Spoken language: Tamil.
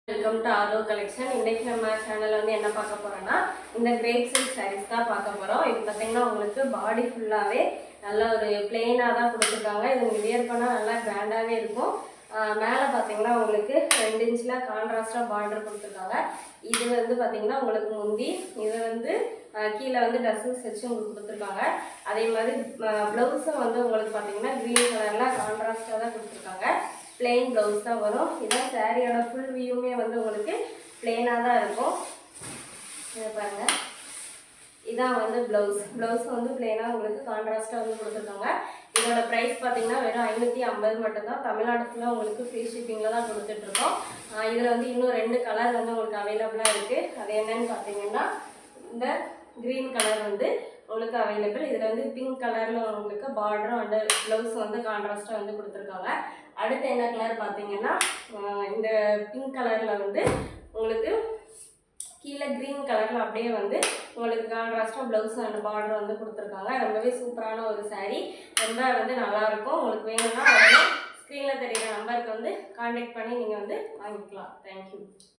Welcome to arrow collection. இன்னைக்கு நம்ம சேனல்ல வந்து என்ன பார்க்க போறோம்னா இந்த கிரேப் சில்க் சாரீஸ் தான் பார்க்க போறோம். இது பார்த்தீங்கன்னா உங்களுக்கு பாடி ஃபுல்லாவே நல்ல ஒரு பிளெயினா தான் கொடுத்துருக்காங்க. இது நீங்க வியர் பண்ணா நல்லா கிராண்டாவே இருக்கும். மேலே பார்த்தீங்கன்னா உங்களுக்கு 2 இன்ச்ல கான்ட்ராஸ்டா பார்டர் கொடுத்துருக்காங்க. இது வந்து பார்த்தீங்கன்னா உங்களுக்கு முந்தி, இது வந்து கீழே வந்து டசல்ஸ் வச்சு உங்களுக்கு கொடுத்துருக்காங்க. அதே மாதிரி ப்ளவுஸும் வந்து உங்களுக்கு பார்த்தீங்கன்னா க்ரீன் கலரில் கான்ட்ராஸ்டாக தான் கொடுத்துருக்காங்க. பிளெயின் ப்ளவுஸ் தான் வரும். இதான் சாரியோட ஃபுல் வியூமே வந்து உங்களுக்கு பிளெயினாக தான் இருக்கும். இதை பாருங்கள், இதான் வந்து ப்ளவுஸ் வந்து பிளெயினாக உங்களுக்கு கான்ட்ராஸ்டாக வந்து கொடுத்துருக்காங்க. இதோட ப்ரைஸ் பார்த்தீங்கன்னா வெறும் 550 மட்டும்தான். தமிழ்நாடு ஃபுல்லாக உங்களுக்கு ஃப்ரீ ஷிப்பிங்கில் தான் கொடுத்துட்ருக்கோம். இதில் வந்து இன்னும் 2 கலர் வந்து உங்களுக்கு அவைலபிளாக இருக்குது. அது என்னன்னு பார்த்தீங்கன்னா இந்த க்ரீன் கலர் வந்து உங்களுக்கு அவைலபிள். இதில் வந்து பிங்க் கலரில் உங்களுக்கு பார்டரும் அண்ட் ப்ளவுஸ் வந்து கான்ட்ராஸ்டாக வந்து கொடுத்துருக்காங்க. அடுத்து என்ன கலர் பார்த்தீங்கன்னா இந்த பிங்க் கலரில் வந்து உங்களுக்கு கீழே க்ரீன் கலரில் அப்படியே வந்து உங்களுக்கு கான்ட்ராஸ்டாக ப்ளவுஸ் அண்ட் பார்டர் வந்து கொடுத்துருக்காங்க. ரொம்பவே சூப்பரான ஒரு சாரீ, ரொம்ப வந்து நல்லாயிருக்கும். உங்களுக்கு வேணும்னா உடனே ஸ்க்ரீனில் தெரிகிற நம்பருக்கு வந்து கான்டாக்ட் பண்ணி நீங்கள் வந்து வாங்கிக்கலாம். தேங்க்யூ.